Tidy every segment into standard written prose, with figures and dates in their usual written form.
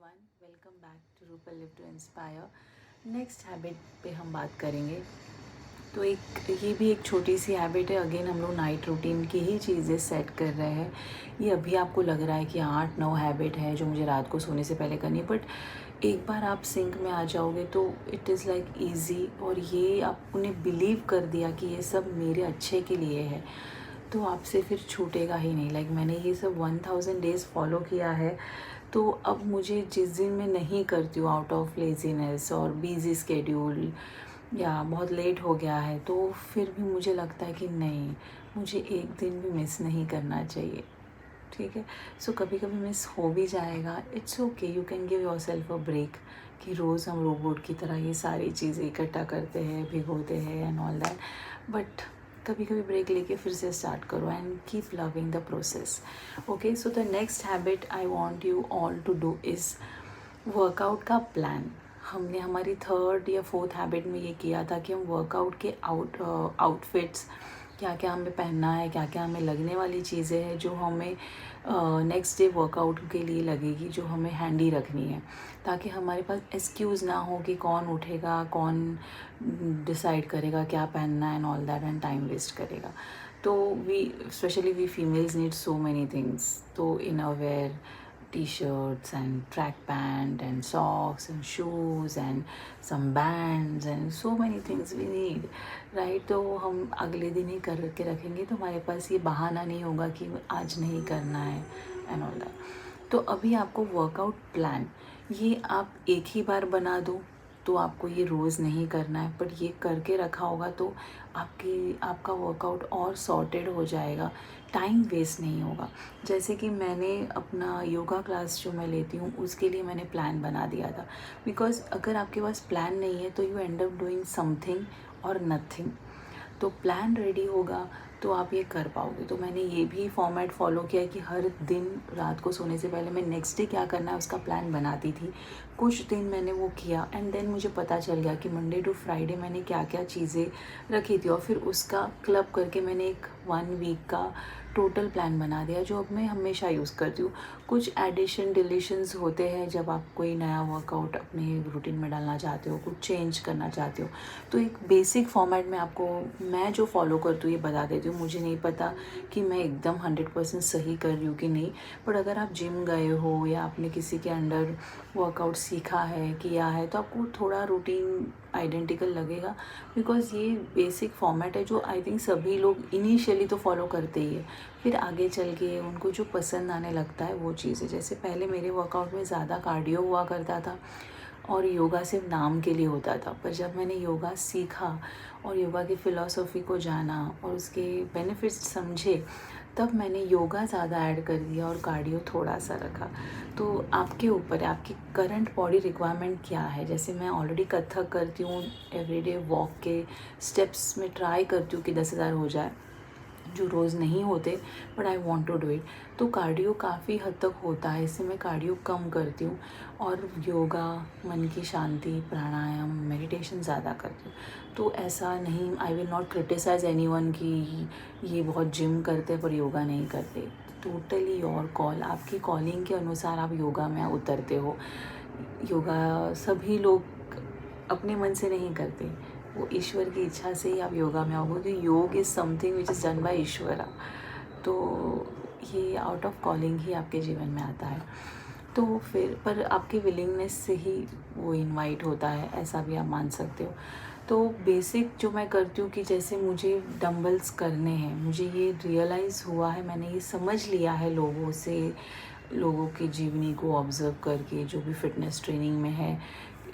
Everyone, welcome back to Rupal live to inspire. Next habit पे हम बात करेंगे। तो ये भी एक छोटी सी हैबिट है। अगेन हम लोग नाइट रूटीन की ही चीज़ें सेट कर रहे हैं। ये अभी आपको लग रहा है कि 8-9 हैबिट है जो मुझे रात को सोने से पहले करनी है, बट एक बार आप सिंक में आ जाओगे तो इट इज़ लाइक ईजी, और ये आपने बिलीव कर दिया कि ये सब मेरे अच्छे के लिए है, तो आपसे फिर छूटेगा ही नहीं। लाइक मैंने ये सब 1000 डेज़ फॉलो किया है। तो अब मुझे जिस दिन मैं नहीं करती हूँ आउट ऑफ लेजीनेस और बिजी स्केड्यूल या बहुत लेट हो गया है, तो फिर भी मुझे लगता है कि नहीं, मुझे एक दिन भी मिस नहीं करना चाहिए। ठीक है, सो कभी कभी मिस हो भी जाएगा, it's okay, you can give yourself a break. कि रोज़ हम रोबोट की तरह ये सारी चीज़ें इकट्ठा करते हैं, भिगोते हैं एंड ऑल दैट, बट कभी कभी ब्रेक लेके फिर से स्टार्ट करो and keep loving the process. Okay, so the next habit I want you all to do is workout का प्लान। हमने हमारी 3rd या 4th हैबिट में ये किया था कि हम वर्कआउट के आउटफिट्स, क्या क्या हमें पहनना है, क्या क्या हमें लगने वाली चीज़ें हैं जो हमें नेक्स्ट डे वर्कआउट के लिए लगेगी, जो हमें हैंडी रखनी है, ताकि हमारे पास एक्सक्यूज़ ना हो कि कौन उठेगा, कौन डिसाइड करेगा क्या पहनना है and all that, and time waste करेगा। तो we specially we females need so many things. तो innerwear, t-shirts and track pant and socks and shoes and some bands and so many things we need, right? तो हम अगले दिन ही करके रखेंगे, तो हमारे पास ये बहाना नहीं होगा कि आज नहीं करना है एंड ऑल दैट। तो अभी आपको वर्कआउट प्लान ये आप एक ही बार बना दो, तो आपको ये रोज़ नहीं करना है, बट ये करके रखा होगा तो आपका वर्कआउट और सॉर्टेड हो जाएगा, टाइम वेस्ट नहीं होगा। जैसे कि मैंने अपना योगा क्लास जो मैं लेती हूँ उसके लिए मैंने प्लान बना दिया था, बिकॉज़ अगर आपके पास प्लान नहीं है तो you and up doing something और नथिंग। तो प्लान रेडी होगा तो आप ये कर पाओगे। तो मैंने ये भी फॉर्मेट फॉलो किया कि हर दिन रात को सोने से पहले मैं नेक्स्ट डे क्या करना है उसका प्लान बनाती थी। कुछ दिन मैंने वो किया एंड देन मुझे पता चल गया कि मंडे टू फ्राइडे मैंने क्या क्या चीज़ें रखी थी, और फिर उसका क्लब करके मैंने एक 1 वीक का टोटल प्लान बना दिया, जो अब मैं हमेशा यूज़ करती हूँ। कुछ एडिशन डिलीशंस होते हैं जब आप कोई नया वर्कआउट अपने रूटीन में डालना चाहते हो, कुछ चेंज करना चाहते हो, तो एक बेसिक फॉर्मेट में आपको मैं जो फॉलो करती हूँ ये बता देती हूँ। मुझे नहीं पता कि मैं एकदम 100% सही कर रही हूँ कि नहीं, बट अगर आप जिम गए हो या आपने किसी के अंडर वर्कआउट सीखा है, किया है, तो आपको थोड़ा रूटीन आइडेंटिकल लगेगा, बिकॉज़ ये बेसिक फॉर्मेट है जो आई थिंक सभी लोग इनिशियली तो फॉलो करते ही है, फिर आगे चल के उनको जो पसंद आने लगता है वो चीज़ें। जैसे पहले मेरे वर्कआउट में ज़्यादा कार्डियो हुआ करता था और योगा सिर्फ नाम के लिए होता था, पर जब मैंने योगा सीखा और योगा की फ़िलॉसफी को जाना और उसके बेनिफिट्स समझे, तब मैंने योगा ज़्यादा ऐड कर दिया और कार्डियो थोड़ा सा रखा। तो आपके ऊपर है, आपकी करंट बॉडी रिक्वायरमेंट क्या है। जैसे मैं ऑलरेडी कथक करती हूँ, एवरीडे वॉक के स्टेप्स में ट्राई करती हूँ कि 10,000 हो जाए, जो रोज़ नहीं होते, but I want to do it. तो कार्डियो काफ़ी हद तक होता है, इससे मैं कार्डियो कम करती हूँ और योगा, मन की शांति, प्राणायाम, मेडिटेशन ज़्यादा करती हूँ। तो ऐसा नहीं, I will not criticise anyone कि ये बहुत जिम करते पर योगा नहीं करते। टोटली योर कॉल, आपकी कॉलिंग के अनुसार आप योगा में उतरते हो। योगा सभी लोग अपने मन से नहीं करते, वो ईश्वर की इच्छा से ही आप योगा में आओगे, क्योंकि योग is something which is done by ईश्वरा। तो ये आउट ऑफ कॉलिंग ही आपके जीवन में आता है। तो फिर पर आपकी विलिंगनेस से ही वो इनवाइट होता है, ऐसा भी आप मान सकते हो। तो बेसिक जो मैं करती हूँ कि जैसे मुझे डंबल्स करने हैं, मुझे ये रियलाइज़ हुआ है, मैंने ये समझ लिया है लोगों से, लोगों की जीवनी को ऑब्ज़र्व करके, जो भी फिटनेस ट्रेनिंग में है,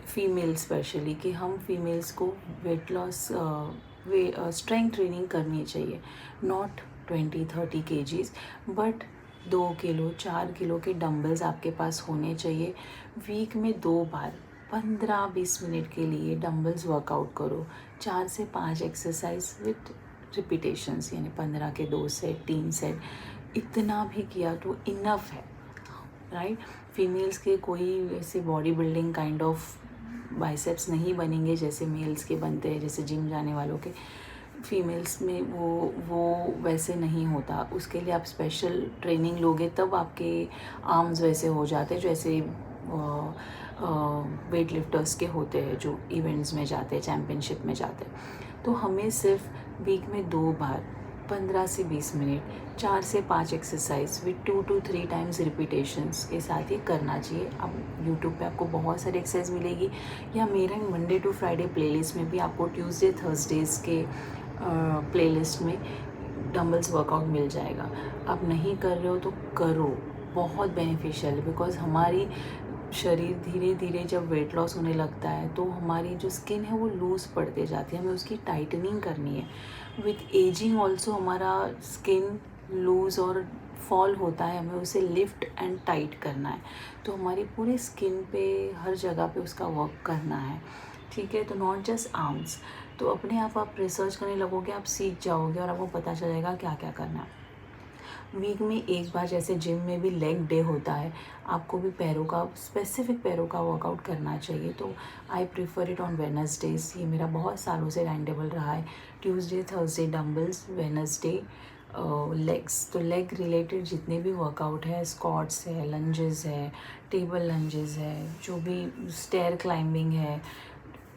फीमेल स्पेशली, कि हम फीमेल्स को वेट लॉस स्ट्रेंथ ट्रेनिंग करनी चाहिए। Not 20-30 kgs, but 2 kilo 4 kilo के डंबल्स आपके पास होने चाहिए। वीक में 2 बार 15-20 मिनट के लिए डंबल्स वर्कआउट करो। 4 से 5 एक्सरसाइज विथ रिपीटेशंस, यानी 15 के 2 सेट 3 सेट, इतना भी किया तो इनफ है, राइट। फीमेल्स के कोई ऐसे body building kind of biceps नहीं बनेंगे जैसे मेल्स के बनते हैं, जैसे जिम जाने वालों के। फीमेल्स में वो वैसे नहीं होता, उसके लिए आप स्पेशल ट्रेनिंग लोगे तब आपके आर्म्स वैसे हो जाते हैं जैसे वेट लिफ्टर्स के होते हैं जो इवेंट्स में जाते हैं, चैम्पियनशिप में जाते हैं। तो हमें सिर्फ वीक में 2 बार 15 से 20 मिनट 4 से 5 exercise with 2 to 3 times repetitions के साथ ये करना चाहिए। अब यूट्यूब पे आपको बहुत सारी एक्सरसाइज मिलेगी, या मेरे मंडे टू फ्राइडे प्लेलिस्ट में भी आपको ट्यूसडे थर्सडेज़ के प्लेलिस्ट में डंबल्स वर्कआउट मिल जाएगा। आप नहीं कर रहे हो तो करो, बहुत बेनिफिशियल है। बिकॉज हमारी शरीर धीरे धीरे जब वेट लॉस होने लगता है तो हमारी जो स्किन है वो लूज़ पड़ते जाती है, हमें उसकी टाइटनिंग करनी है। विथ एजिंग ऑल्सो हमारा स्किन लूज़ और फॉल होता है, हमें उसे लिफ्ट एंड टाइट करना है। तो हमारी पूरी स्किन पे हर जगह पे उसका वर्क करना है, ठीक है। तो नॉट जस्ट आर्म्स। तो अपने आप रिसर्च करने लगोगे, आप सीख जाओगे और आपको पता चलेगा क्या क्या करना है। वीक में एक बार जैसे जिम में भी लेग डे होता है, आपको भी पैरों का, स्पेसिफिक पैरों का वर्कआउट करना चाहिए। तो I prefer it on Wednesday's. ये मेरा बहुत सालों से टाइम टेबल रहा है। Tuesday Thursday dumbbells, Wednesday legs. तो लेग रिलेटेड जितने भी वर्कआउट है, स्क्वाट्स है, लंजेस है, टेबल लंजेस है, जो भी स्टेयर क्लाइंबिंग है,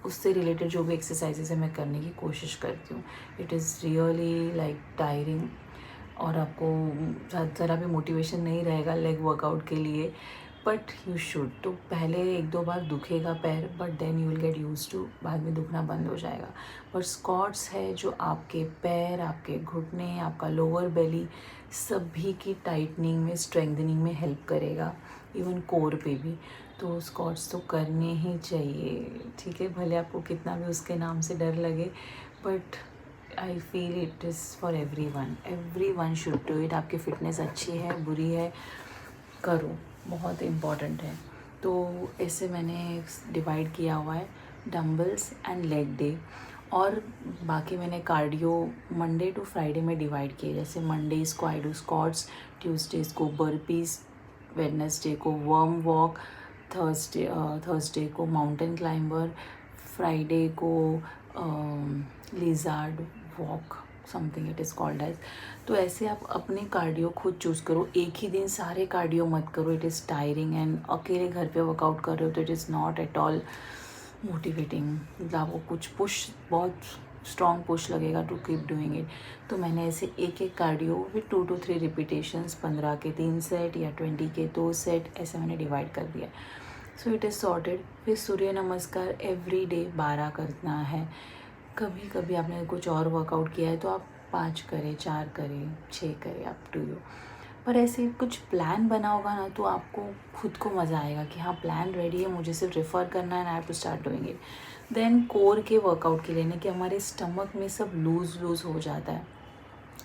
उससे रिलेटेड जो भी एक्सरसाइजेज है मैं करने की कोशिश करती हूँ। It is really like tiring, और आपको ज़रा भी मोटिवेशन नहीं रहेगा लेग वर्कआउट के लिए, बट यू शुड। तो पहले 1-2 बार दुखेगा पैर, but then you will get use to, बाद में दुखना बंद हो जाएगा। पर स्क्वाट्स है जो आपके पैर, आपके घुटने, आपका लोअर बेली सभी की टाइटनिंग में, स्ट्रेंथनिंग में हेल्प करेगा, इवन कोर पे भी। तो स्क्वाट्स तो करने ही चाहिए, ठीक है। भले आपको कितना भी उसके नाम से डर लगे, but I feel it is for every one should do it. आपकी फ़िटनेस अच्छी है, बुरी है, करो, बहुत इम्पॉर्टेंट है। तो ऐसे मैंने डिवाइड किया हुआ है डंबल्स एंड लेग डे। और बाकी मैंने कार्डियो मंडे टू फ्राइडे में डिवाइड किए। जैसे मंडेज़ को आई डू स्क्वाट्स, ट्यूसडेज़ को बर्पीज़, वेडनेसडे को वर्म वॉक, थर्सडे को माउंटेन क्लाइंबर, फ्राइडे को lizard walk, something it is called edge. तो ऐसे आप अपने कार्डियो खुद चूज़ करो। एक ही दिन सारे कार्डियो मत करो, इट इज़ टायरिंग। एंड अकेले घर पे वर्कआउट कर रहे हो तो it is not at all motivating. मतलब आपको कुछ पुश, बहुत स्ट्रॉन्ग पुश लगेगा टू कीप डूइंग इट। तो मैंने ऐसे एक एक कार्डियो विथ 2 to 3 रिपीटेशंस, 15 के 3 सेट या 20 के 2 सेट, ऐसे मैंने डिवाइड कर दिया। So it is sorted. फिर सूर्य नमस्कार एवरी डे 12 करना है। कभी कभी आपने कुछ और वर्कआउट किया है तो आप 5 करें, 4 करें, 6 करें, अप टू यू। पर ऐसे कुछ प्लान बना होगा ना तो आपको खुद को मज़ा आएगा कि हाँ प्लान रेडी है, मुझे सिर्फ रेफ़र करना है, I have to start doing it. Then core के वर्कआउट के लिए ना, कि हमारे स्टमक में सब लूज़ लूज़ हो जाता है,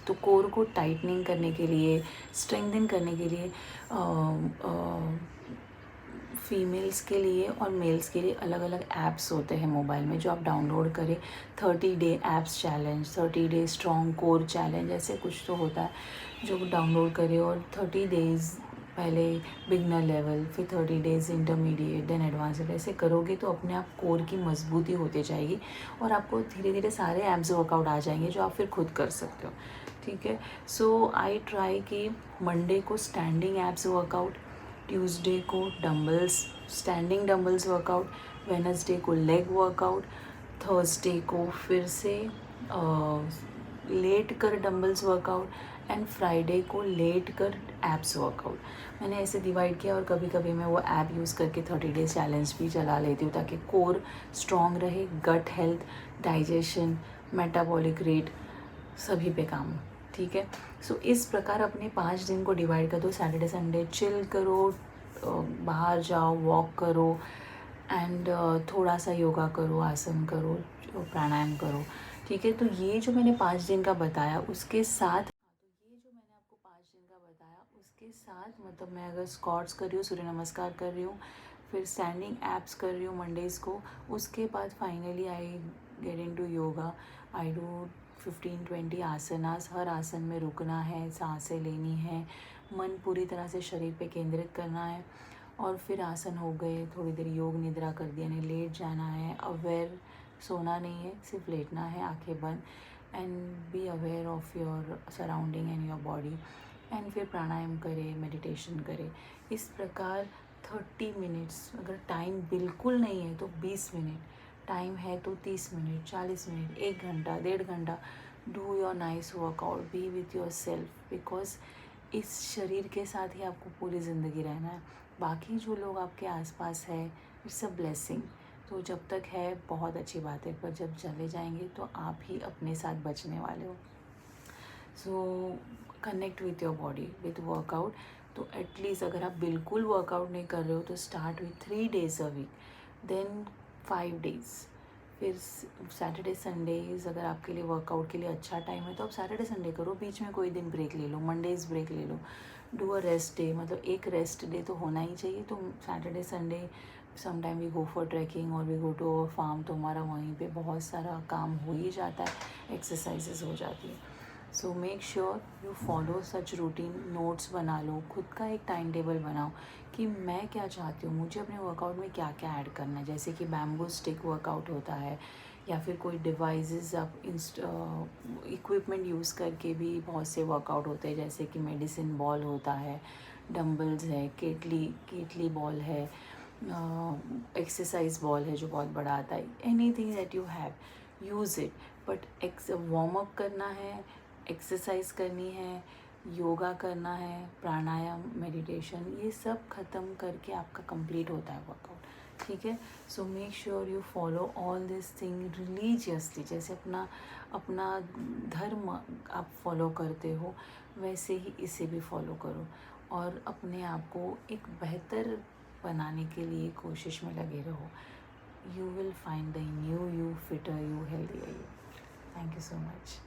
तो कोर को टाइटनिंग करने के लिए, स्ट्रेंथन करने के लिए फीमेल्स के लिए और मेल्स के लिए अलग अलग ऐप्स होते हैं मोबाइल में, जो आप डाउनलोड करें। 30 day apps challenge, 30 day strong core challenge, ऐसे कुछ तो होता है जो डाउनलोड करें। और 30 डेज़ पहले बिगनर लेवल, फिर 30 डेज़ इंटरमीडिएट, देन एडवांस्ड। ऐसे करोगे तो अपने आप कोर की मजबूती होती जाएगी और आपको धीरे धीरे सारे एप्स वर्कआउट आ जाएंगे जो आप फिर खुद कर सकते हो, ठीक है। सो आई ट्राई कि मंडे को स्टैंडिंग एप्स वर्कआउट, ट्यूसडे को dumbbells, standing dumbbells workout, Wednesday को लेग वर्कआउट, थर्सडे को फिर से लेट कर डंबल्स वर्कआउट, एंड फ्राइडे को लेट कर एप्स वर्कआउट। मैंने ऐसे डिवाइड किया। और कभी कभी मैं वो ऐप यूज़ करके 30 डेज चैलेंज भी चला लेती हूँ ताकि कोर स्ट्रॉन्ग रहे, gut health, digestion, metabolic rate सभी पे काम हो, ठीक है। सो इस प्रकार अपने 5 दिन को डिवाइड कर दो। सैटरडे संडे चिल करो, बाहर जाओ, वॉक करो, एंड थोड़ा सा योगा करो, आसन करो, प्राणायाम करो, ठीक है। तो ये जो मैंने 5 दिन का बताया उसके साथ, मतलब मैं अगर स्क्वाट्स कर रही हूँ, सूर्य नमस्कार कर रही हूँ, फिर स्टैंडिंग एप्स कर रही हूँ मंडेज़ को, उसके बाद finally I get into yoga. I do 15-20 आसनास। हर आसन में रुकना है, सांसें लेनी है, मन पूरी तरह से शरीर पे केंद्रित करना है। और फिर आसन हो गए, थोड़ी देर योग निद्रा कर दिया, यानी लेट जाना है, अवेयर, सोना नहीं है, सिर्फ लेटना है, आंखें बंद, and be aware of your surrounding and your body. And फिर प्राणायाम करें, मेडिटेशन करें। इस प्रकार 30 मिनट्स, अगर टाइम बिल्कुल नहीं है तो 20 मिनट, टाइम है तो 30 मिनट, 40 मिनट, 1 घंटा, 1.5 घंटा, do your nice workout, B with your self, because इस शरीर के साथ ही आपको पूरी ज़िंदगी रहना है। बाकी जो लोग आपके आसपास है, इट्स अ ब्लेसिंग। तो जब तक है बहुत अच्छी बात है, पर जब चले जाएंगे तो आप ही अपने साथ बचने वाले हो। So connect with your body with workout. तो एटलीस्ट अगर आप बिल्कुल वर्कआउट नहीं कर रहे हो तो start with 3 days a week, then 5 days, फिर सैटरडे संडेज़ अगर आपके लिए वर्कआउट के लिए अच्छा टाइम है तो आप सैटरडे संडे करो, बीच में कोई दिन ब्रेक ले लो, मंडेज़ ब्रेक ले लो, डू अ रेस्ट डे, मतलब एक रेस्ट डे तो होना ही चाहिए। तो Saturday Sunday sometime we go for trekking और we go to our farm, तो हमारा वहीं पे बहुत सारा काम हो ही जाता है, एक्सरसाइजेज हो जाती है। So make sure you follow such routine, notes बना लो, खुद का एक टाइम टेबल बनाओ कि मैं क्या चाहती हूँ, मुझे अपने वर्कआउट में क्या क्या ऐड करना है। जैसे कि बैम्बू स्टिक वर्कआउट होता है, या फिर कोई डिवाइसेस आप इक्विपमेंट यूज़ करके भी बहुत से वर्कआउट होते हैं, जैसे कि मेडिसिन बॉल होता है, डम्बल्स है, केटली बॉल है, एक्सरसाइज बॉल है जो बहुत बड़ा आता है। Anything that you have, use it. But warm up करना है, एक्सरसाइज करनी है, योगा करना है, प्राणायाम, मेडिटेशन, ये सब ख़त्म करके आपका कंप्लीट होता है वर्कआउट, ठीक है। So make sure you follow all this thing religiously, जैसे अपना अपना धर्म आप फॉलो करते हो वैसे ही इसे भी फॉलो करो, और अपने आप को एक बेहतर बनाने के लिए कोशिश में लगे रहो। You will find the new you, fitter you, healthier you. Thank you so much.